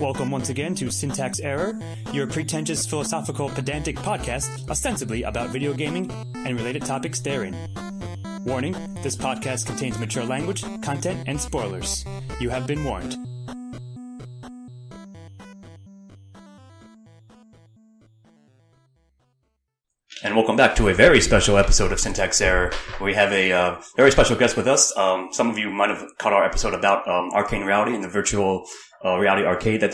Welcome once again to Syntax Error, your pretentious philosophical pedantic podcast ostensibly about video gaming and related topics therein. Warning, this podcast contains mature language, content, and spoilers. You have been warned. And welcome back to a very special episode of Syntax Error. We have a very special guest with us. Some of you might have caught our episode about Arcane Reality and the virtual reality arcade that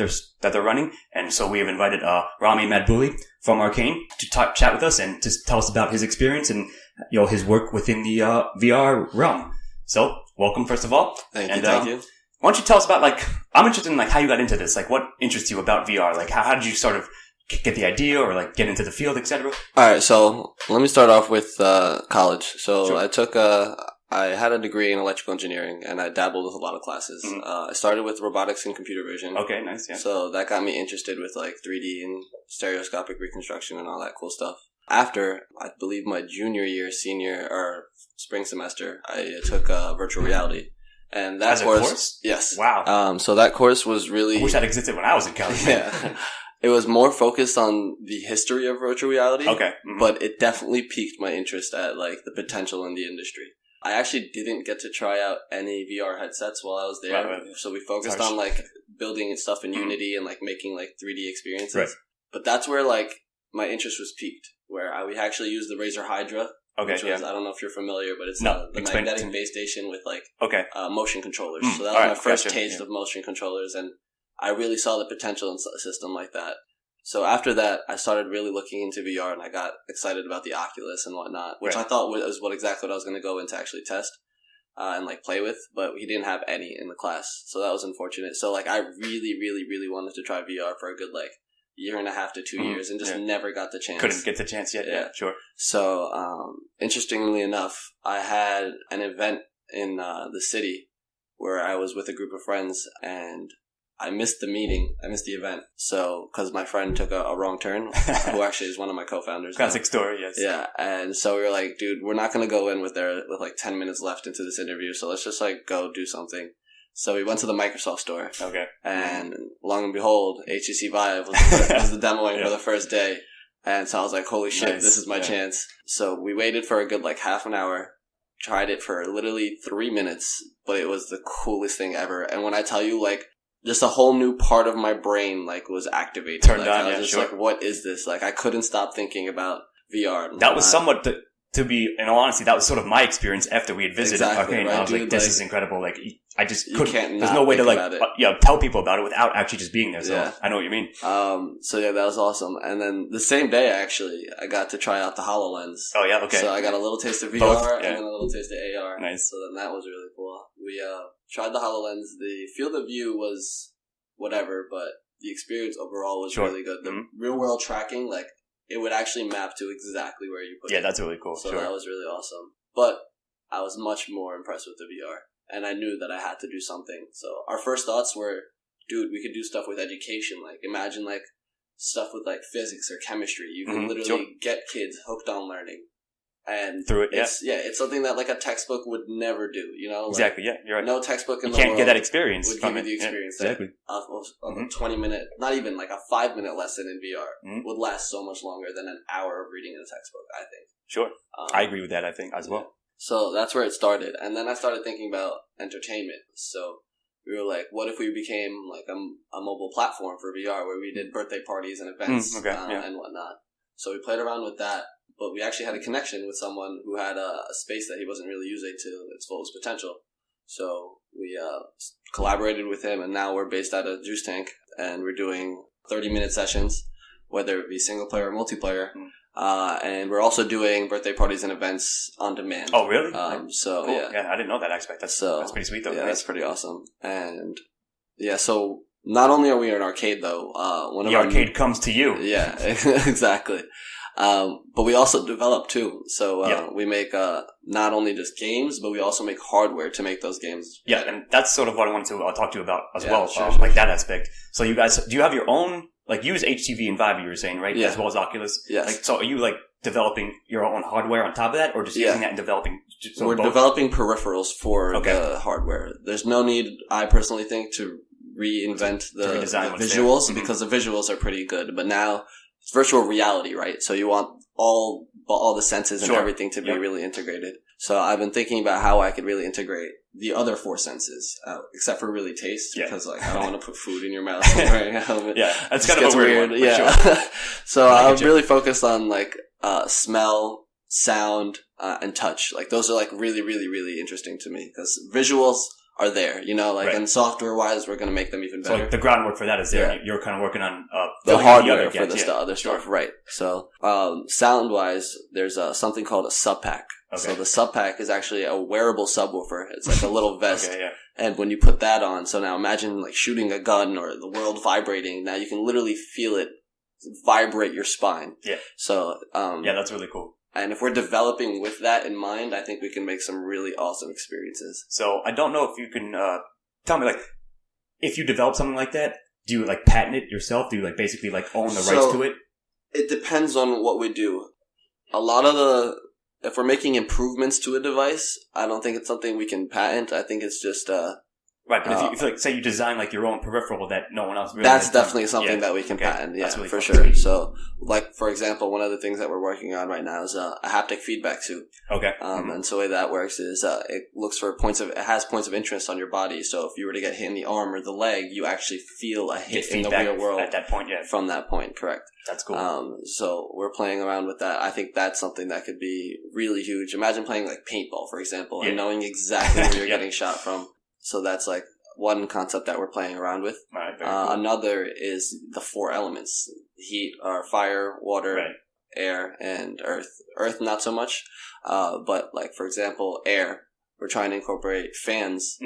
they're running. And so we have invited Rami Madbouly from Arcane to chat with us and to tell us about his experience and his work within the VR realm. So welcome, first of all. Thank you. Why don't you tell us about I'm interested in how you got into this. What interests you about VR? How did you sort of get the idea or get into the field, etc.? All right, so let me start off with college. So Sure. I had a degree in electrical engineering, and I dabbled with a lot of classes. Mm-hmm. I started with robotics and computer vision. Okay, nice, yeah. So that got me interested with 3D and stereoscopic reconstruction and all that cool stuff. After, I believe my senior or spring semester, I took virtual reality. And that As a course? Yes. Wow. So that course was really... I wish that existed when I was in college. Yeah. It was more focused on the history of virtual reality. Okay. Mm-hmm. But it definitely piqued my interest at the potential in the industry. I actually didn't get to try out any VR headsets while I was there. Right. So we focused on building stuff in Unity and making 3D experiences. Right. But that's where my interest was piqued, where we actually used the Razer Hydra. Okay, which was, I don't know if you're familiar, but it's No, the magnetic base station with motion controllers. Mm, so that was my first gotcha, taste of motion controllers, and I really saw the potential in a system like that. So after that, I started really looking into VR, and I got excited about the Oculus and whatnot, which I thought was exactly what I was going to go in to actually test and play with, but he didn't have any in the class, so that was unfortunate. So I really, really, really wanted to try VR for a good year and a half to 2 years, and just never got the chance. Couldn't get the chance yet. Yeah, sure. So interestingly enough, I had an event in the city where I was with a group of friends, and I missed the meeting. I missed the event. So, because my friend took a wrong turn, who actually is one of my co-founders. Classic story, yes. Yeah. And so we were like, dude, we're not going to go in with 10 mintes left into this interview. So let's just go do something. So we went to the Microsoft store. Okay. And long and behold, HTC Vive was the demoing for the first day. And so I was like, holy shit, this is my chance. So we waited for a good half an hour. Tried it for literally 3 minutes. But it was the coolest thing ever. And when I tell you just a whole new part of my brain, was activated. Turned on, I was just what is this? I couldn't stop thinking about VR. That was somewhat, to be, in all honesty, that was sort of my experience after we had visited Arcane. Right, I was dude, this is incredible. I just couldn't, there's no way to, tell people about it without actually just being there. So I know what you mean. So yeah, that was awesome. And then the same day, actually, I got to try out the HoloLens. Oh yeah, okay. So I got a little taste of VR and then a little taste of AR. Nice. So then that was really cool. We, tried the HoloLens. The field of view was whatever, but the experience overall was really good. The real world tracking, it would actually map to exactly where you put it. Yeah, that's really cool. So that was really awesome. But I was much more impressed with the VR, and I knew that I had to do something. So our first thoughts were, dude, we could do stuff with education. Imagine stuff with physics or chemistry. You can literally get kids hooked on learning. And through it, it's something that a textbook would never do, Exactly, yeah, you're right. No textbook in the world. You can't get that experience would from give you the experience. Yeah, exactly. Of a 20-minute, not even a 5-minute lesson in VR would last so much longer than an hour of reading in a textbook, I think. Sure. I agree with that, I think, as well. So that's where it started. And then I started thinking about entertainment. So we were what if we became a mobile platform for VR where we did birthday parties and events and whatnot. So we played around with that. But we actually had a connection with someone who had a space that he wasn't really using to its fullest potential. So we collaborated with him, and now we're based out of Juice Tank, and we're doing 30-minute sessions, whether it be single-player or multiplayer. And we're also doing birthday parties and events on demand. Oh, really? So, cool. Yeah, I didn't know that aspect. That's pretty sweet, though. Yeah, that's pretty awesome. And, yeah, so not only are we an arcade, though. The arcade comes to you. Yeah, exactly. But we also develop too. So, we make, not only just games, but we also make hardware to make those games. Yeah. And that's sort of what I wanted to talk to you about as well. Sure. That aspect. So you guys, do you have your own, use HTV and Vive, you were saying, right? Yeah. As well as Oculus. Yes. So are you developing your own hardware on top of that, or just using that and developing? We're developing peripherals for the hardware. There's no need, I personally think, to reinvent the visuals because the visuals are pretty good. But now it's virtual reality, right? So you want all the senses and everything to be really integrated. So I've been thinking about how I could really integrate the other 4 senses, except for really taste, because like I don't want to put food in your mouth when wearing a helmet. That's kind of a weird one. Yeah. Sure. So I'm really focused on like smell, sound, and touch. Like those are like really, really, really interesting to me because visuals are there, and software wise, we're going to make them even better. So like, the groundwork for that is there. Yeah. You're kind of working on the hardware for the other stuff, right? So sound wise, there's something called a sub pack. Okay. So the sub pack is actually a wearable subwoofer. It's like a little vest. And when you put that on, so now imagine like shooting a gun or the world vibrating. Now you can literally feel it vibrate your spine. Yeah. So that's really cool. And if we're developing with that in mind, I think we can make some really awesome experiences. So I don't know if you can tell me, like, if you develop something like that, do you like patent it yourself? Do you like basically like own the rights to it? It depends on what we do. If we're making improvements to a device, I don't think it's something we can patent. I think it's just right, but if like say you design like your own peripheral that no one else really that's definitely something that we can patent. Yeah, really for sure. So, like for example, one of the things that we're working on right now is a haptic feedback suit. Okay. And so the way that works is it looks for it has points of interest on your body. So if you were to get hit in the arm or the leg, you actually feel a hit in the real world at that point. Yeah. From that point, correct. That's cool. So we're playing around with that. I think that's something that could be really huge. Imagine playing like paintball, for example, and knowing exactly where you're getting shot from. So that's like one concept that we're playing around with. Right, cool. Another is the 4 elements: heat, or fire, water, air, and earth. Earth, not so much. But like, for example, air. We're trying to incorporate fans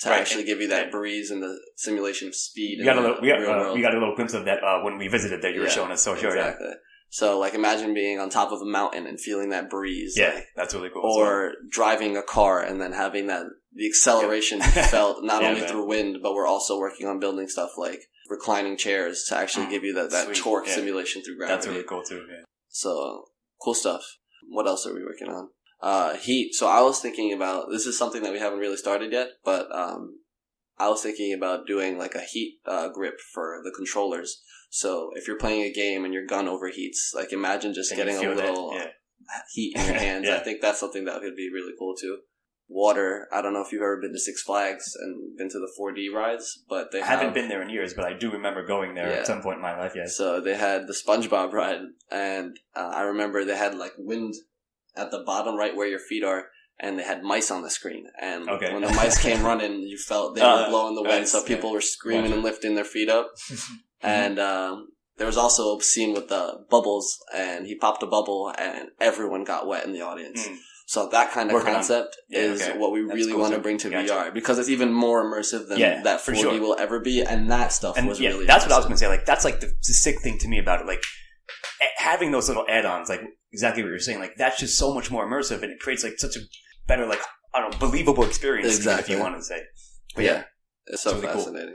to actually give you that breeze and the simulation of speed. We got a little glimpse of that when we visited there. You were showing us. So sure, exactly. Yeah. So, like, imagine being on top of a mountain and feeling that breeze. Yeah, that's really cool. Or driving a car and then having the acceleration felt not only through wind, but we're also working on building stuff like reclining chairs to actually give you that torque simulation through gravity. That's really cool too. Yeah. So, cool stuff. What else are we working on? Heat. So I was thinking about, this is something that we haven't really started yet, but I was thinking about doing like a heat grip for the controllers. So if you're playing a game and your gun overheats, like imagine just getting a little heat in your hands. I think that's something that could be really cool too. Water. I don't know if you've ever been to Six Flags and been to the 4D rides, but I haven't been there in years, but I do remember going there at some point in my life. Yes. So they had the SpongeBob ride, and I remember they had like wind at the bottom right where your feet are, and they had mice on the screen. And when the mice came running, you felt they were blowing the wind, so people were screaming and lifting their feet up. And there was also a scene with the bubbles, and he popped a bubble, and everyone got wet in the audience. So that kind of concept is what we really want to bring to VR, because it's even more immersive than that 4D will ever be, and that stuff was really that's what I was going to say. Like, that's like the sick thing to me about it. Like, having those little add-ons, like exactly what you're saying, like that's just so much more immersive, and it creates like such a better, like, I don't know, believable experience, if you want to say. But it's so really fascinating. Cool.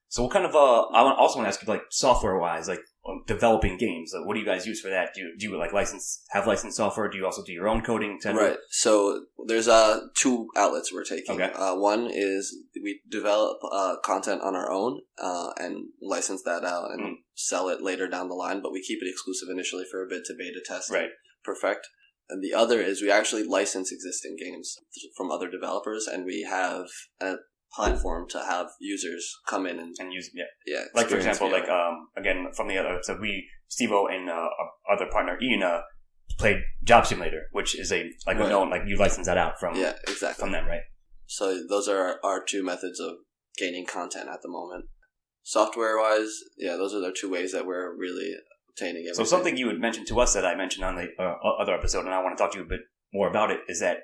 So what kind of, I also want to ask you, like, software-wise, like, developing games, like, what do you guys use for that? Do you like have licensed software? Do you also do your own coding? Right. So there's 2 outlets we're taking. Okay. One is we develop content on our own and license that out and sell it later down the line, but we keep it exclusive initially for a bit to beta test and perfect. And the other is we actually license existing games from other developers, and we have a platform to have users come in and use like, for example, like again from the other episode, Steve-O and our other partner Ian played Job Simulator, which is a known, like, you license that out from from them, right? So those are our 2 methods of gaining content at the moment. Software wise, those are the 2 ways that we're really obtaining everything. So something you had mentioned to us that I mentioned on the other episode, and I want to talk to you a bit more about it, is that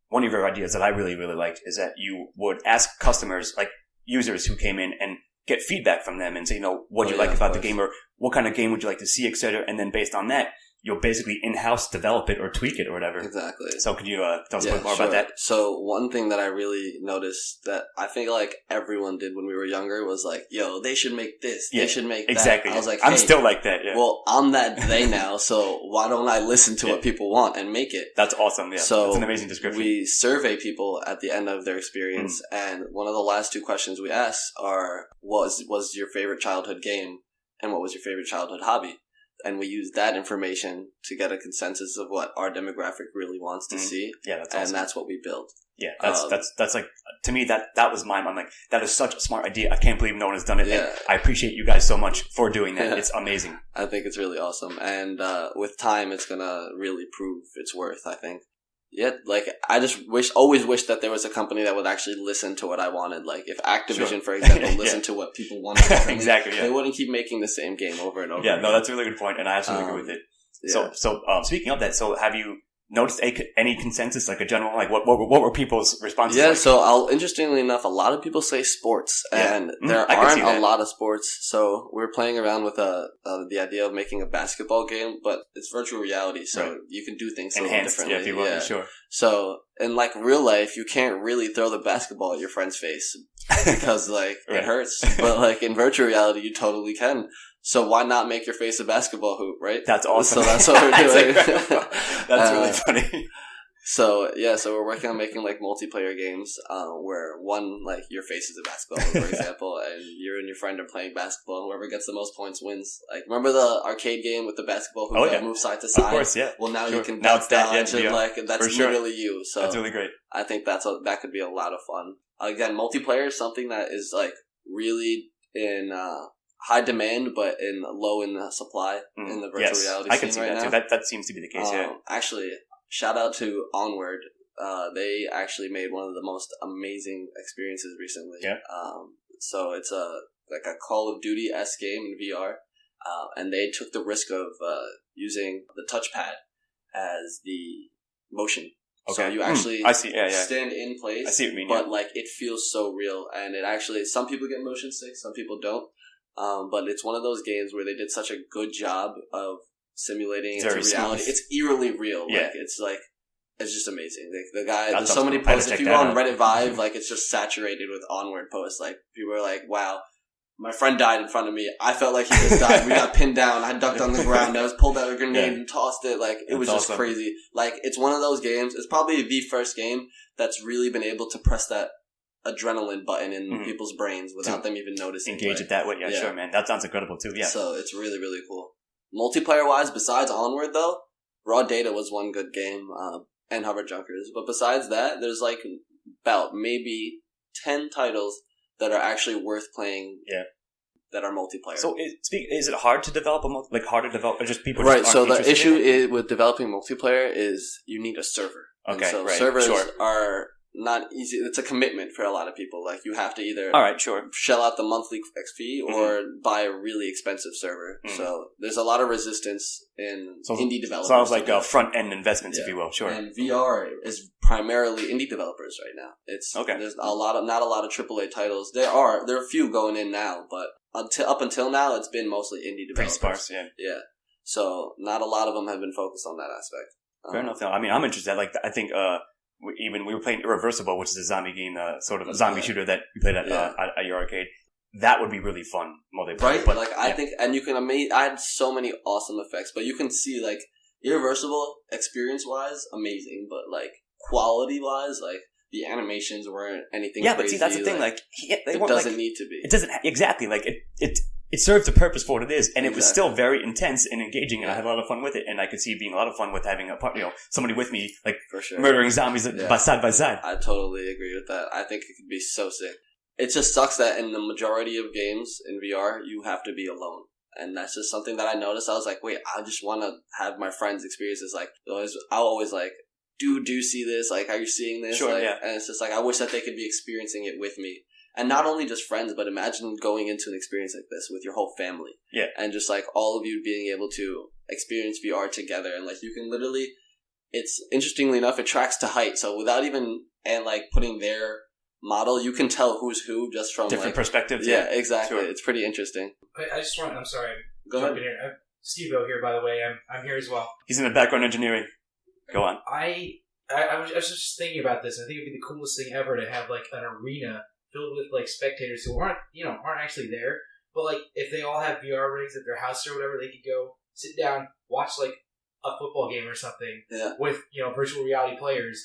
one of your ideas that I really, really liked is that you would ask customers, like users who came in, and get feedback from them and say, what do you like about the game, or what kind of game would you like to see, etc. And then based on that, you'll basically in-house develop it or tweak it or whatever. Exactly. So could you tell us a bit more about that? So one thing that I really noticed that I think like everyone did when we were younger was like, yo, they should make this. They should make that. Exactly. I was like, I'm still like that. Yeah. Well, I'm that they now, so why don't I listen to what people want and make it? That's awesome. Yeah. So that's an amazing description. We survey people at the end of their experience, and one of the last 2 questions we ask are, was your favorite childhood game, and what was your favorite childhood hobby? And we use that information to get a consensus of what our demographic really wants to see. Yeah, that's awesome. And that's what we build. Yeah, that's like, to me, that was mine. I'm like, that is such a smart idea. I can't believe no one has done it. Yeah. And I appreciate you guys so much for doing that. Yeah. It's amazing. I think it's really awesome. And with time, it's going to really prove its worth, I think. Yeah, like, I just always wish that there was a company that would actually listen to what I wanted. Like, if Activision, for example, listened to what people wanted, exactly, yeah. They wouldn't keep making the same game over and over. Yeah, no, that's a really good point, and I absolutely agree with it. Yeah. So speaking of that, so have you noticed any consensus, like a general, like what were people's responses? Yeah, like? so interestingly enough, a lot of people say sports, and there aren't a lot of sports. So we're playing around with the idea of making a basketball game, but it's virtual reality, so you can do things a little differently. Yeah, if you want, sure. So in like real life, you can't really throw the basketball at your friend's face because like it hurts, but like in virtual reality, you totally can. So why not make your face a basketball hoop, right? That's awesome. So that's what we're doing. That's really funny. So we're working on making like multiplayer games, where one, like your face is a basketball hoop, for example, and you and your friend are playing basketball, and whoever gets the most points wins. Like, remember the arcade game with the basketball hoop that moves side to side? Of course, yeah. Well, now you can bounce down and like, that's literally you. So that's really great. I think that could be a lot of fun. Again, multiplayer is something that is like really in high demand, but low in supply in the virtual reality scene. I can see right that now. too. That seems to be the case. Actually, shout out to Onward. They actually made one of the most amazing experiences recently. Yeah. So it's like a Call of Duty-esque game in VR, and they took the risk of using the touchpad as the motion. Okay. So you actually I see. Yeah. stand in place. I see what you mean. But like it feels so real, and it actually, some people get motion sick, some people don't. But it's one of those games where they did such a good job of simulating it to reality. It's eerily real. Yeah. Like, it's just amazing. Like, the guy, there's so many posts. If you go on Reddit Vibe, like, it's just saturated with Onward posts. Like, people are like, wow, my friend died in front of me. I felt like he just died. We got pinned down. I ducked on the ground. I was pulled out a grenade and tossed it. Like, it was just crazy. Like, it's one of those games. It's probably the first game that's really been able to press that adrenaline button in people's brains without them even noticing. Engage it that way. Yeah, sure, man. That sounds incredible too. Yeah. So it's really, really cool. Multiplayer wise, besides Onward though, Raw Data was one good game, and Hover Junkers. But besides that, there's like about maybe 10 titles that are actually worth playing. Yeah. That are multiplayer. So is it hard to develop or just people? Right. Just so the issue with developing multiplayer is you need a server. Okay. And so servers are not easy. It's a commitment for a lot of people. Like, you have to either shell out the monthly fee or buy a really expensive server. So there's a lot of resistance in indie developers. Sounds like front end investments, if you will. Sure. And VR is primarily indie developers right now. It's there's not a lot of AAA titles. There are a few going in now, but up until now, it's been mostly indie developers. Pretty sparse, yeah. Yeah. So not a lot of them have been focused on that aspect. Fair enough. I mean, I'm interested. Like, I think we were playing Irreversible, which is a zombie game, sort of a zombie shooter that we played at your arcade. That would be really fun multiplayer. Right? But, like, I think, and you can add so many awesome effects, but you can see, like, Irreversible, experience-wise, amazing, but, like, quality-wise, like, the animations weren't anything crazy. But see, that's the thing, like it doesn't need to be. It doesn't, exactly, like, it served a purpose for what it is, and it was still very intense and engaging, and I had a lot of fun with it, and I could see it being a lot of fun with having somebody with me, like, for sure, murdering zombies side by side. I totally agree with that. I think it could be so sick. It just sucks that in the majority of games in VR, you have to be alone. And that's just something that I noticed. I was like, wait, I just want to have my friends experience this. Like, I'll always like, do you see this? Like, are you seeing this? Sure, like, yeah. And it's just like, I wish that they could be experiencing it with me. And not only just friends, but imagine going into an experience like this with your whole family. Yeah. And just like all of you being able to experience VR together. And like, you can literally, it's interestingly enough, it tracks to height. So without even, and like putting their model, you can tell who's who just from different perspectives. Yeah, exactly. Sure. It's pretty interesting. I'm sorry. Go ahead. Here. Steve-O here, by the way. I'm here as well. He's in the background engineering. Go on. I was just thinking about this. I think it'd be the coolest thing ever to have like an arena filled with like spectators who aren't actually there, but like if they all have VR rigs at their house or whatever, they could go sit down, watch like a football game or something with virtual reality players.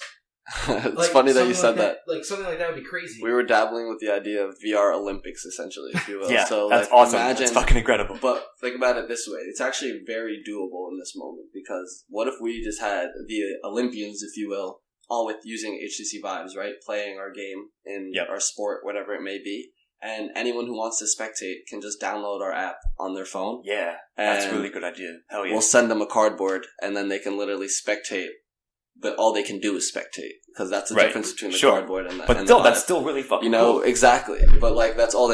It's like, funny that you said that. Like something like that would be crazy. We were dabbling with the idea of VR Olympics, essentially, if you will. Yeah, so, that's like, awesome. Imagine, that's fucking incredible. But think about it this way: it's actually very doable in this moment, because what if we just had the Olympians, if you will, all with using HTC Vives, right, playing our game in our sport, whatever it may be. And anyone who wants to spectate can just download our app on their phone. Yeah, that's a really good idea. Hell yeah. We'll send them a cardboard, and then they can literally spectate, but all they can do is spectate, because that's the difference between the cardboard and the But still, that's still really fucking cool. Exactly. But like, that's all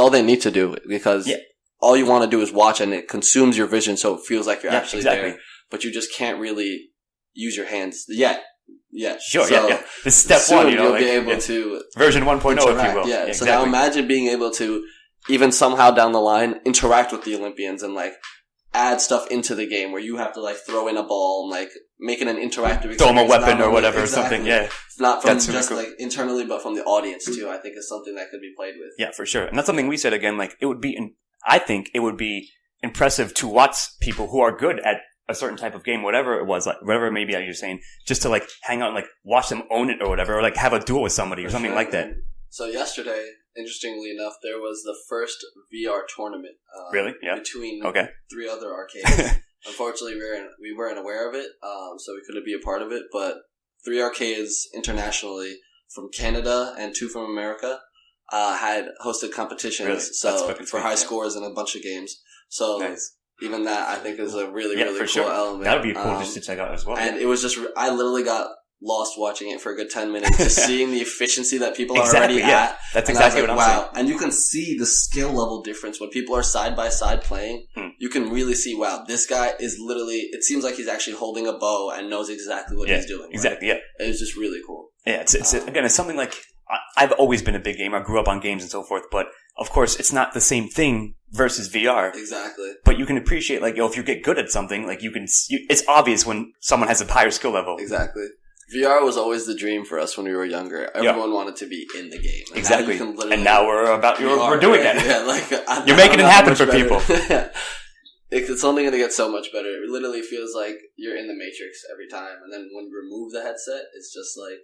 they need to do, because all you want to do is watch, and it consumes your vision, so it feels like you're actually there. But you just can't really use your hands yet. Yeah, sure. So this is step one. You'll be able to version 1.0, if you will. Yeah. So now imagine being able to even somehow down the line interact with the Olympians and like add stuff into the game where you have to like throw in a ball and like make it an interactive. Throw them a weapon or whatever or something. Yeah, not from just like internally, but from the audience too. I think is something that could be played with. Yeah, for sure. And that's something we said again. Like it would be. I think it would be impressive to watch people who are good at a certain type of game, whatever it was, like whatever it may be that you're saying, just to like hang out and like watch them own it or whatever, or like have a duel with somebody or something like that. So yesterday, interestingly enough, there was the first VR tournament. Really? Yeah. Between 3 other arcades. Unfortunately, we weren't aware of it, so we couldn't be a part of it. But 3 arcades internationally from Canada and 2 from America had hosted competitions. Really? So for high scores in a bunch of games. So. Nice. Even that, I think, is a really, really cool element. That would be cool just to check out as well. And it was just, I literally got lost watching it for a good 10 minutes, just seeing the efficiency that people are already at. That's exactly what I'm saying. And you can see the skill level difference when people are side by side playing. You can really see, wow, this guy is literally, it seems like he's actually holding a bow and knows exactly what he's doing. Exactly, right? It was just really cool. Yeah, again, it's something like, I've always been a big gamer. I grew up on games and so forth, but of course, it's not the same thing versus VR. Exactly. But you can appreciate, like, if you get good at something, like, it's obvious when someone has a higher skill level. Exactly. VR was always the dream for us when we were younger. Everyone wanted to be in the game. And exactly. And now we're doing that. Yeah, like, you're making it happen for people. It's only going to get so much better. It literally feels like you're in the Matrix every time. And then when you remove the headset, it's just like,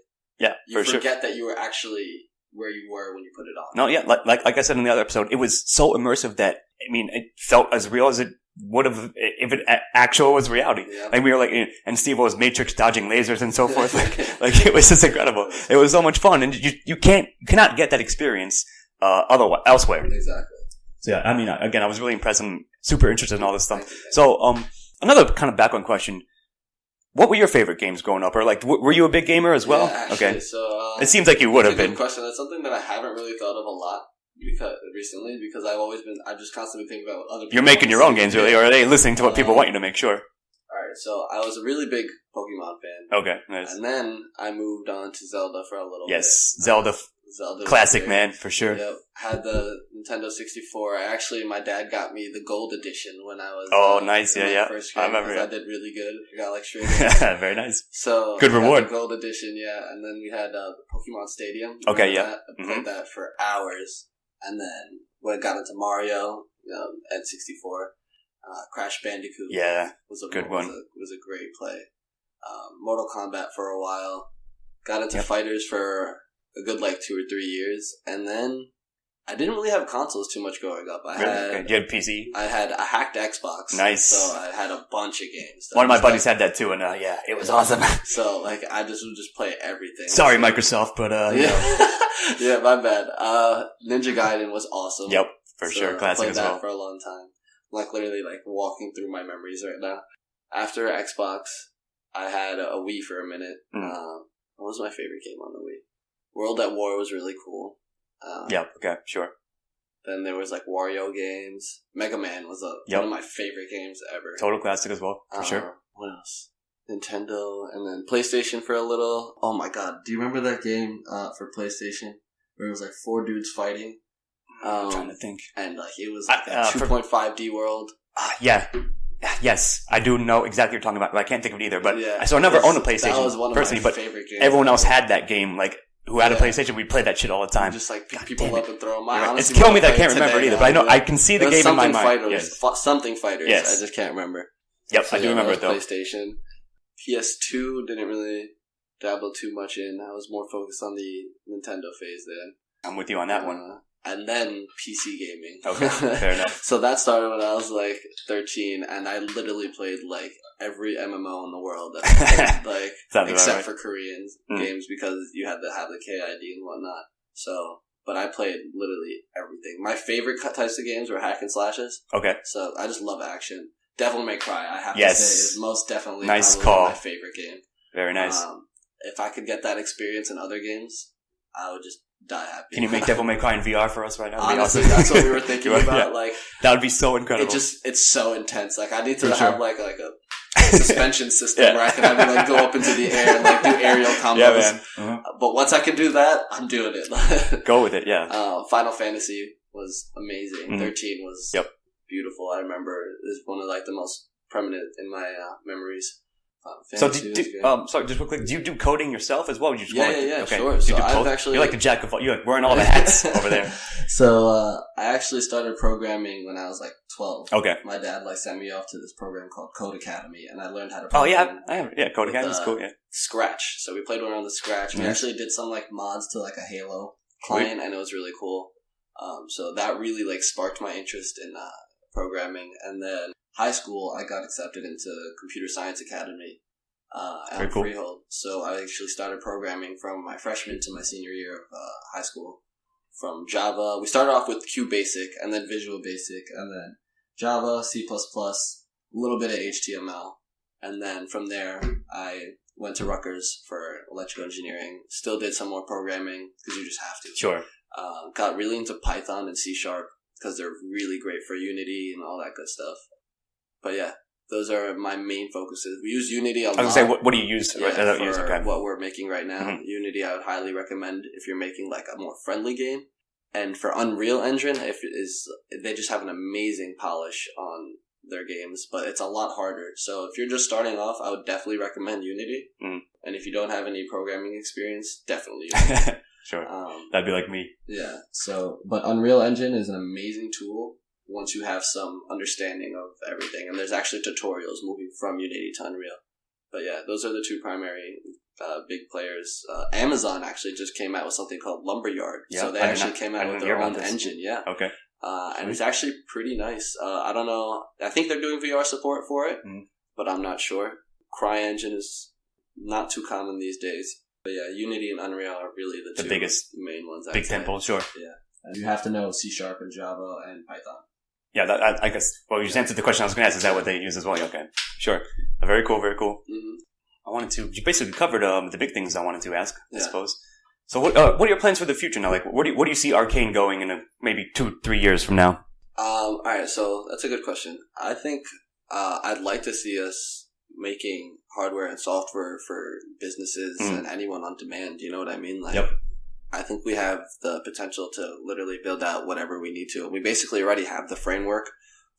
you forget that you were actually where you were when you put it on. No, yeah, like I said in the other episode, it was so immersive that, I mean, it felt as real as it would have if it actual was reality. Yeah. Like we were like, and Steve was Matrix dodging lasers and so forth. like it was just incredible. It was so much fun, and you cannot get that experience elsewhere. Exactly. So yeah, I mean, again, I was really impressed and super interested in all this stuff. So, another kind of background question. What were your favorite games growing up? Or like, were you a big gamer as well? Yeah, actually, so, it seems like you would have been. Good question. That's something that I haven't really thought of a lot recently, because I've just constantly thinking about what other people. You're making your own games, really, or are they listening to what people want you to make sure? Alright, so I was a really big Pokemon fan. Okay, nice. And then I moved on to Zelda for a little bit. Yes, Zelda classic, man, for sure. Yep. Had the Nintendo 64. My dad got me the gold edition when I was nice, first grade. I remember. I did really good. I got like straight A's. Very nice. So good reward. The gold edition, and then we had Pokemon Stadium. Okay, yeah. I played that for hours, and then when I got into Mario, N64, Crash Bandicoot. Yeah, was a good one. Was a great play. Mortal Kombat for a while. Got into fighters for a good 2 or 3 years, and then I didn't really have consoles too much growing up. You had PC? I had a hacked Xbox. Nice. So I had a bunch of games. One of my buddies had that too, and it was awesome. So I just would just play everything. Sorry, Microsoft, but yeah, my bad. Ninja Gaiden was awesome. Yep, for sure, classic as well. I played that for a long time. Literally walking through my memories right now. After Xbox, I had a Wii for a minute. What was my favorite game on the Wii? World at War was really cool. Okay, sure. Then there was Wario games. Mega Man was one of my favorite games ever. Total classic as well, for sure. What else? Nintendo, and then PlayStation for a little. Oh my god, do you remember that game for PlayStation where it was 4 dudes fighting? I'm trying to think. And it was a 2.5D world. Yeah. Yes, I do know exactly what you're talking about, but I can't think of it either. But Yeah. so I never owned a PlayStation That was one of personally, my but favorite games. everyone else had that game. Like who had a Yeah. PlayStation, we played that shit all the time. Just like pick people up and throw them. It's killing me that I can't remember it either. But I know I can see the game in my mind. Something Fighters. Yes. I just can't remember. Yep, So, I do remember it though. PlayStation, PS2 didn't really dabble too much in. I was more focused on the Nintendo phase then. I'm with you on that one. And then PC gaming. Okay, fair enough. So that started when I was like 13, and I literally played like every MMO in the world that I played, like except for Korean games because you had to have the KID and whatnot. So, but I played literally everything. My favorite types of games were hack and slashes. Okay. So I just love action. Devil May Cry, I have to say, is most definitely nice call. My favorite game. Very nice. If I could get that experience in other games, I would just die happy. Can you make Devil May Cry in VR for us right now? Honestly, that's what we were thinking about. Yeah. Like that would be so incredible. It's so intense. Like I need to have like a suspension system where I can have like go up into the air and like do aerial combos. Yeah, man. Mm-hmm. But once I can do that, I'm doing it. Go with it. Yeah. Final Fantasy was amazing. Mm-hmm. 13 was beautiful. I remember it was one of like the most permanent in my memories. So, sorry, just real quick. Do you do coding yourself as well? You just okay. Sure. So I've actually you're like the jack of all. You're like wearing all the hats over there. So I actually started programming when I was like 12. Okay. My dad like sent me off to this program called Code Academy, and I learned how to. Code Academy is cool. Yeah. Scratch. So we played around with Scratch. We actually did some like mods to like a Halo client, and it was really cool. So that really like sparked my interest in programming, and then. High school, I got accepted into Computer Science Academy at Freehold. So I actually started programming from my freshman to my senior year of high school. From Java, we started off with QBasic and then Visual Basic, and then Java, C++, a little bit of HTML. And then from there, I went to Rutgers for electrical engineering. Still did some more programming because you just have to. Sure. Got really into Python and C# because they're really great for Unity and all that good stuff. But yeah, those are my main focuses. We use Unity a lot. I was going to say, what do you use? For what we're making right now. Mm-hmm. Unity, I would highly recommend if you're making like a more friendly game. And for Unreal Engine, they just have an amazing polish on their games, but it's a lot harder. So if you're just starting off, I would definitely recommend Unity. Mm. And if you don't have any programming experience, definitely Unity. Sure. That'd be like me. Yeah. But Unreal Engine is an amazing tool. Once you have some understanding of everything. And there's actually tutorials moving from Unity to Unreal. But yeah, those are the two primary big players. Amazon actually just came out with something called Lumberyard. Yeah, so they actually came out with their own engine. Yeah. Okay. And it's actually pretty nice. I don't know. I think they're doing VR support for it, but I'm not sure. CryEngine is not too common these days. But yeah, Unity and Unreal are really the two biggest main ones. Big temple, sure. Yeah. And you have to know C# and Java and Python. Yeah, I guess, well, you just answered the question I was going to ask. Is that what they use as well? Okay. Sure. Very cool, very cool. Mm-hmm. You basically covered the big things I wanted to ask, I suppose. So what are your plans for the future now? Like, where do you see Arcane going in maybe 2-3 years from now? Alright, so that's a good question. I think I'd like to see us making hardware and software for businesses and anyone on demand, you know what I mean? Like, yep. I think we have the potential to literally build out whatever we need to. We basically already have the framework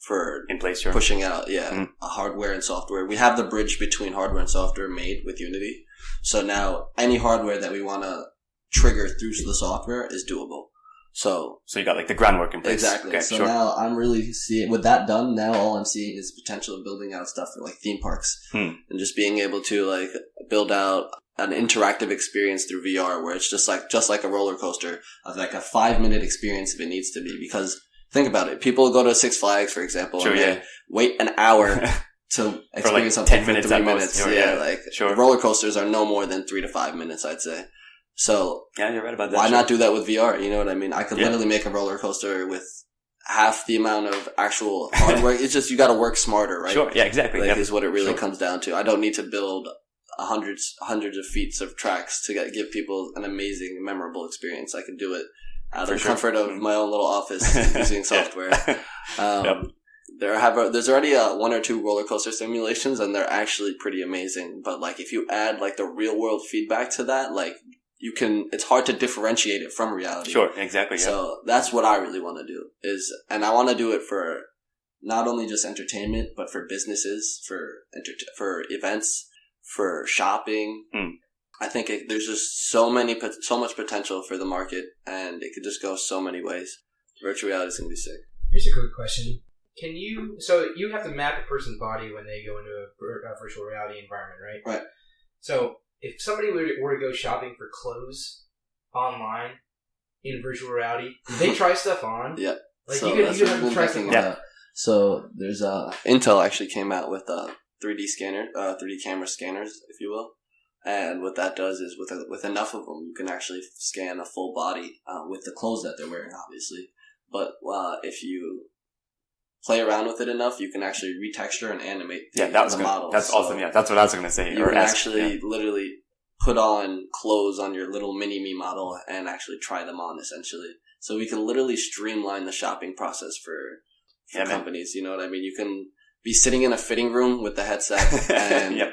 for in place, sure. Pushing out, a hardware and software. We have the bridge between hardware and software made with Unity. So now any hardware that we want to trigger through the software is doable. So you got like the groundwork in place. Exactly. Okay, so now I'm really seeing, with that done, now all I'm seeing is the potential of building out stuff for like theme parks and just being able to like build out an interactive experience through VR where it's just like a roller coaster of like a 5-minute experience if it needs to be. Because think about it. People go to Six Flags, for example, and they wait an hour to experience something 10 minutes for 3 minutes. Sure, roller coasters are no more than 3 to 5 minutes, I'd say. So yeah, you're right about that. Why not do that with VR? You know what I mean? I could literally make a roller coaster with half the amount of actual hardware. It's just you got to work smarter, right? Sure. Yeah, exactly. Is what it really comes down to. I don't need to build hundreds of feet of tracks to give people an amazing, memorable experience. I can do it out of the comfort of my own little office using software. There's already 1 or 2 roller coaster simulations, and they're actually pretty amazing. But like, if you add like the real world feedback to that, like it's hard to differentiate it from reality. Sure, exactly. So that's what I really want to do and I want to do it for not only just entertainment, but for businesses, for events, for shopping. I think there's just so much potential for the market, and it could just go so many ways. Virtual reality is going to be sick. Here's a quick question. So you have to map a person's body when they go into a virtual reality environment, right? Right. So if somebody were to go shopping for clothes online in virtual reality, they try stuff on. Yeah. Like so you could have to try something on. So there's Intel actually came out with 3D camera scanners, if you will. And what that does is with enough of them, you can actually scan a full body with the clothes that they're wearing, obviously. But if you play around with it enough, you can actually retexture and animate the model. That's awesome. Yeah, that's what I was going to say. You can actually literally put on clothes on your little mini-me model and actually try them on, essentially. So we can literally streamline the shopping process for companies. You know what I mean? You can be sitting in a fitting room with the headset and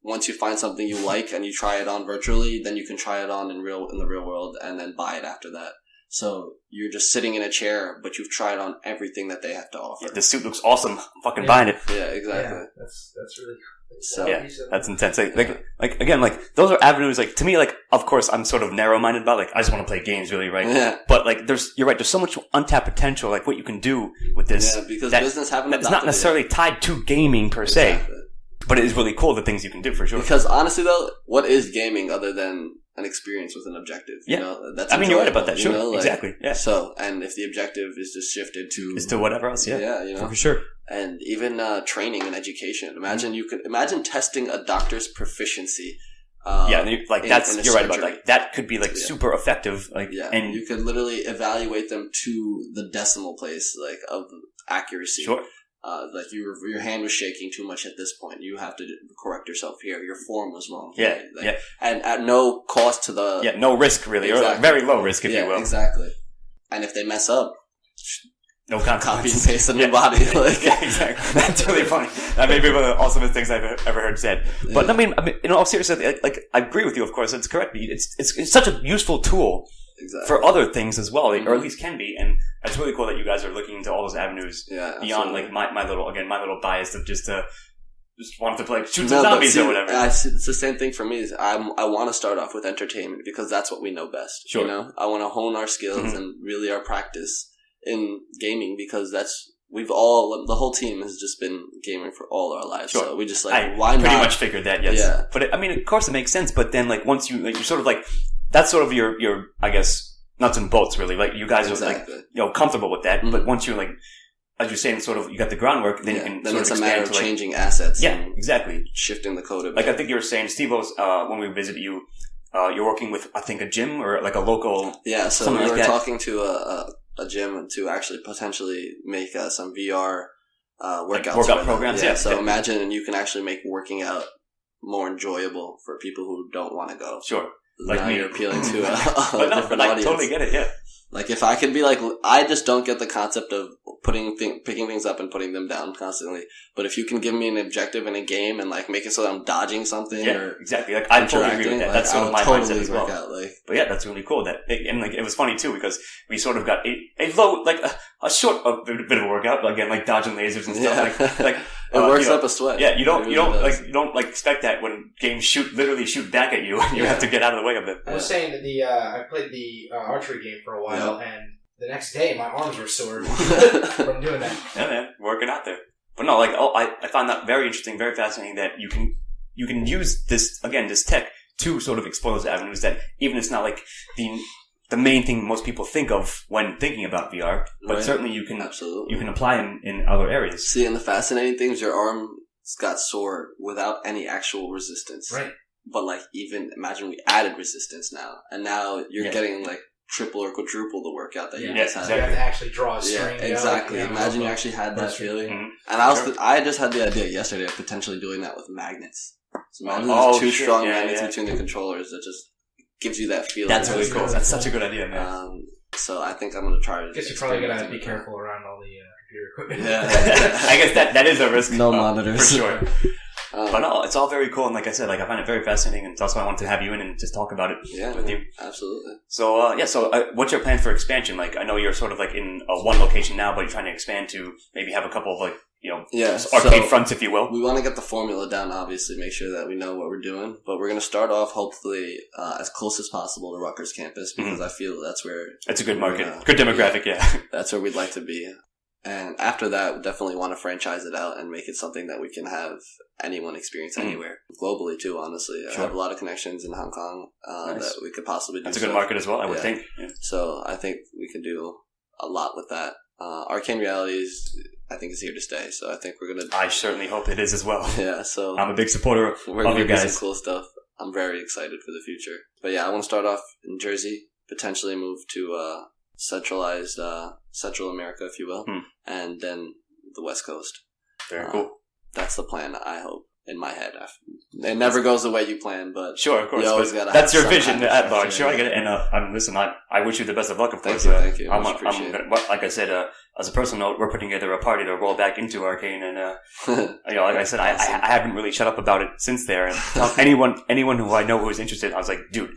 once you find something you like and you try it on virtually, then you can try it on in the real world and then buy it after that. So you're just sitting in a chair, but you've tried on everything that they have to offer. Yeah, the suit looks awesome. I'm fucking buying it. Yeah, exactly. Yeah, that's really cool. So that's intense. Like again, like those are avenues. Like to me, like of course I'm sort of narrow-minded about. Like I just want to play games, really, right? Yeah. But like you're right. There's so much untapped potential. Like what you can do with this. Yeah, because business haven't. It's not necessarily tied to gaming per se. Exactly. But it is really cool the things you can do for sure. Because honestly, though, what is gaming other than an experience with an objective? Yeah. You know, that's you're right about that. Sure, you know, exactly. Yeah. So, and if the objective is just shifted to whatever else, yeah, you know, for sure. And even training and education. Imagine testing a doctor's proficiency. You're right about like that could be like super effective. Like, and you could literally evaluate them to the decimal place, like of accuracy. Sure. Like your hand was shaking too much at this point. You have to correct yourself here. Your form was wrong. Yeah, And at no cost to the no risk really, or like very low risk, if you will. Exactly. And if they mess up, no copy and paste in your body. Exactly. That's really funny. That may be one of the awesomest things I've ever heard said. But I mean, in all seriousness, like I agree with you. Of course, it's correct. It's such a useful tool. Exactly. For other things as well, or at least can be, and it's really cool that you guys are looking into all those avenues beyond like my little bias of just wanted to play shoot some zombies or whatever. It's the same thing for me. I want to start off with entertainment because that's what we know best. Sure. You know, I want to hone our skills and really our practice in gaming because the whole team has just been gaming for all our lives. Sure. So we just why not? Pretty much figured that, yes. Yeah. But I mean, of course, it makes sense. But then, like once you're sort of like. That's sort of your, I guess, nuts and bolts, really. Like, you guys are, like, comfortable with that. Mm-hmm. But once you're, like, as you're saying, sort of, you got the groundwork, then you can then sort it's of a matter expand of to, like, changing assets. Yeah, exactly. Shifting the code a bit. Like, I think you were saying, Steve-O's, when we visited you, you're working with, I think, a gym or, like, a local... Yeah, so we were talking to a gym to actually potentially make some VR workouts. Workout programs, yeah. So imagine you can actually make working out more enjoyable for people who don't want to go. Sure. Like now you're appealing to a different audience. Totally get it, yeah. Like if I can be like, I just don't get the concept of picking things up and putting them down constantly. But if you can give me an objective in a game and like make it so that I'm dodging something, or exactly. Like I totally agree with that. That's sort of my mindset as well. But yeah, that's really cool. And like it was funny too because we sort of got a low, like a short bit of a workout again, like dodging lasers and stuff. Like it works up a sweat. Yeah, you don't expect that when games literally shoot back at you. You have to get out of the way of it. I was saying that I played the archery game for a while, and the next day my arms were sore from doing that. Yeah, man, working out there. But no, like I found that very interesting, very fascinating that you can use this tech to sort of explore those avenues that even it's not like the main thing most people think of when thinking about VR, but certainly you can apply in other areas. See, and the fascinating thing is your arms got sore without any actual resistance. Right. But like even imagine we added resistance now, and now you're getting like triple or quadruple the workout that you just had. You have to actually draw a string. Yeah, exactly. Imagine you actually had that feeling. Mm-hmm. And I just had the idea yesterday of potentially doing that with magnets. So imagine there's two strong magnets between the controllers that just gives you that feeling. That's really cool. That's such a good idea, man. So I think I'm going to try to. I guess you're probably going to be careful around all the computer equipment. Yeah. I guess that is a risk. No monitors. For sure. But no, it's all very cool. And like I said, like I find it very fascinating. And that's why I wanted to have you in and just talk about it with you. Absolutely. So, what's your plan for expansion? Like, I know you're sort of like in one location now, but you're trying to expand to maybe have a couple of like, arcade fronts, if you will. We want to get the formula down, obviously, make sure that we know what we're doing. But we're going to start off, hopefully, as close as possible to Rutgers campus, because I feel that's where... It's a good market. Good demographic, That's where we'd like to be. And after that, we definitely want to franchise it out and make it something that we can have anyone experience anywhere. Globally, too, honestly. Sure. I have a lot of connections in Hong Kong that we could possibly do. That's a good market as well, I would think. Yeah. So I think we can do a lot with that. Arcane Reality I think is here to stay, so I think we're going to... I certainly hope it is as well. Yeah, so... I'm a big supporter of you guys. Some cool stuff. I'm very excited for the future. But yeah, I want to start off in Jersey, potentially move to centralized Central America, if you will, and then the West Coast. Very cool. That's the plan, I hope, in my head. It never goes the way you plan, but sure, of course. You always gotta that's your vision at large. Sure, I get it. And listen, I wish you the best of luck, of course. Thank you. Appreciate it. Like I said, as a personal note, we're putting together a party to roll back into Arcane, and like I said, I haven't really shut up about it since there. And anyone who I know who is interested, I was like, dude,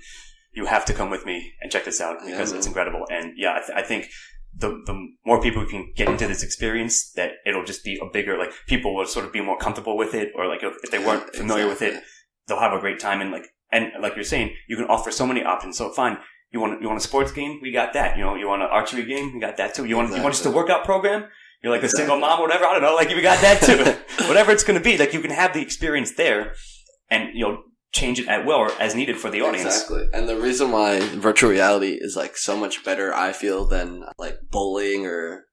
you have to come with me and check this out because it's incredible. And I think the more people who can get into this experience, that it'll just be a bigger, like, people will sort of be more comfortable with it, or like if they weren't familiar with it, they'll have a great time. And like you're saying, you can offer so many options. So fine, you want a sports game, we got that. You want an archery game, we got that too. You want just a workout program, you're like a single mom, whatever. I don't know, like we got that too. Whatever it's going to be, like you can have the experience there, and change it at will or as needed for the audience. Exactly. And the reason why virtual reality is like so much better, I feel, than like bowling or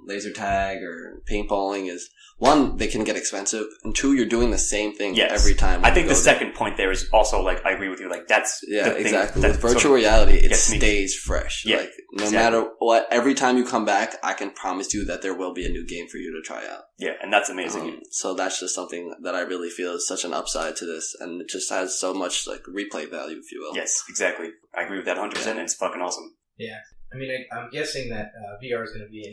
laser tag or paintballing is, one, they can get expensive, and two, you're doing the same thing every time. I think the second point there is also, like, I agree with you, like, that's the exactly. thing. With virtual reality, it stays fresh. Yeah, like, no matter what, every time you come back, I can promise you that there will be a new game for you to try out. Yeah, and that's amazing. So that's just something that I really feel is such an upside to this, and it just has so much, like, replay value, if you will. Yes, exactly. I agree with that 100%, and it's fucking awesome. Yeah. I mean, I'm guessing that VR is going to be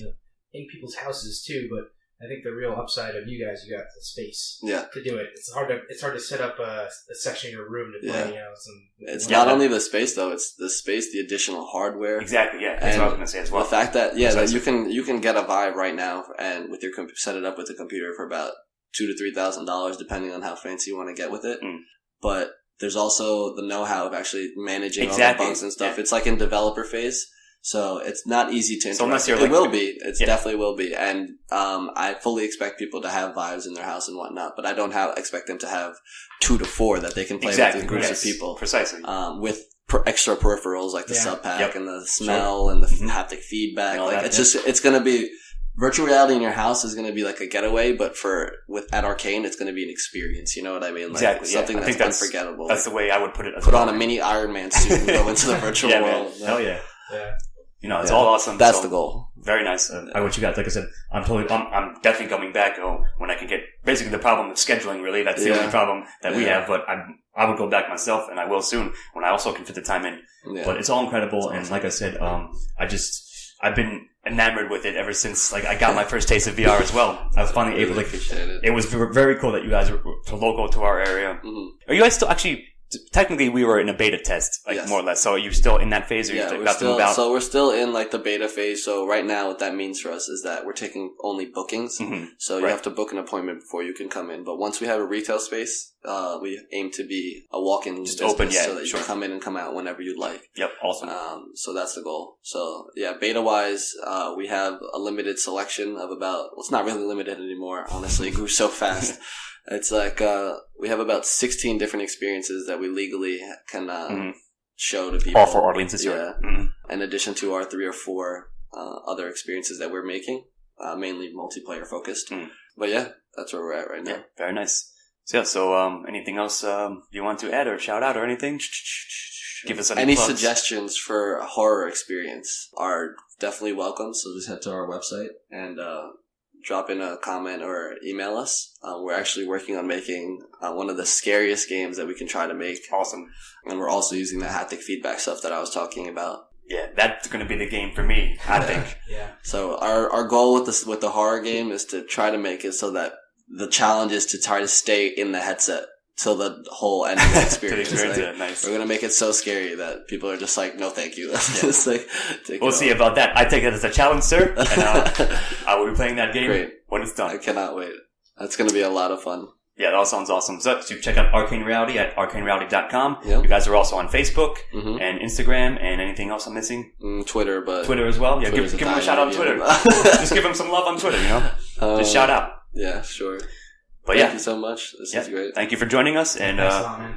in people's houses, too, but I think the real upside of you guys, you got the space to do it. It's hard to set up a section of your room to play. It's not only the space though; it's the space, the additional hardware. Exactly. Yeah, that's what I was going to say as well. The fact that that you can get a Vive right now and with your set it up with a computer for about $2,000 to $3,000, depending on how fancy you want to get with it. But there's also the know-how of actually managing all the bugs and stuff. It's like in developer phase. So it's not easy to interact. It will be. It definitely will be. And I fully expect people to have Vives in their house and whatnot, but I don't expect them to have 2 to 4 that they can play with groups of people. Precisely. With extra peripherals like the sub pack and the smell and the haptic feedback. It's going to be, virtual reality in your house is going to be like a getaway, but at Arcane, it's going to be an experience. You know what I mean? Like something that's unforgettable. That's the way I would put it. Put on a mini Iron Man suit and go into the virtual world. Man. Hell yeah. Yeah. It's all awesome. That's the goal. Very nice. What you got? Like I said, I'm definitely coming back when I can get, basically the problem of scheduling, really. That's the only problem that we have, but I would go back myself, and I will soon when I also can fit the time in. Yeah. But it's all incredible. And like I said, I've been enamored with it ever since, like, I got my first taste of VR as well. I was finally able to, it was very cool that you guys were local to our area. Are you guys still actually, technically we were in a beta test, more or less. So are you still in that phase, or you got to move out? So we're still in like the beta phase. So right now what that means for us is that we're taking only bookings. So you have to book an appointment before you can come in. But once we have a retail space, we aim to be a walk-in business, open, so that you can come in and come out whenever you'd like. Yep, awesome. So that's the goal. So beta-wise, we have a limited selection of it's not really limited anymore, honestly. It grew so fast. It's like, we have about 16 different experiences that we legally can show to people. All for audiences, in addition to our 3 or 4 other experiences that we're making, mainly multiplayer focused. But that's where we're at right now. Yeah, very nice. So anything else you want to add or shout out or anything? Give us any plugs. Suggestions for a horror experience are definitely welcome. So just head to our website and drop in a comment or email us. We're actually working on making one of the scariest games that we can try to make. Awesome. And we're also using the haptic feedback stuff that I was talking about. Yeah, that's going to be the game for me, I think. Yeah. So our goal with the horror game is to try to make it so that the challenge is to try to stay in the headset till the whole end of the experience. Nice. We're gonna make it so scary that people are just like, no, thank you. Just like, we'll see about that. I take it as a challenge, sir. And I will be playing that game when it's done. I cannot wait. That's gonna be a lot of fun. Yeah, that all sounds awesome. So check out Arcane Reality at arcanereality.com. Yep. You guys are also on Facebook and Instagram and anything else I'm missing? Twitter, but... Twitter as well? Yeah, give him a shout out on Twitter. Just give him some love on Twitter, Just shout out. Yeah, sure. But Thank you so much. This is great. Thank you for joining us. And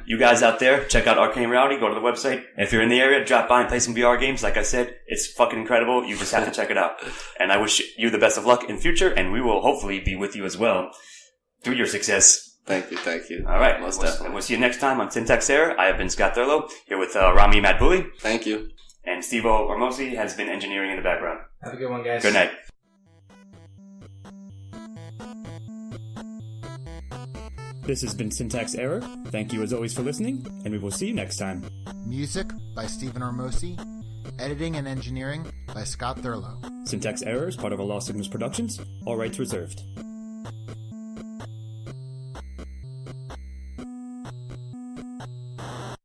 you guys out there, check out Arcane Reality. Go to the website. If you're in the area, drop by and play some VR games. Like I said, it's fucking incredible. You just have to check it out. And I wish you the best of luck in future. And we will hopefully be with you as well through your success. Thank you. All right. Most definitely. We'll see you next time on Syntax Error. I have been Scott Thurlow, here with Rami Madbouly. Thank you. And Steve-O Ormosi has been engineering in the background. Have a good one, guys. Good night. This has been Syntax Error. Thank you as always for listening, and we will see you next time. Music by Stephen Ormosi. Editing and engineering by Scott Thurlow. Syntax Error is part of Law Signals Productions. All rights reserved.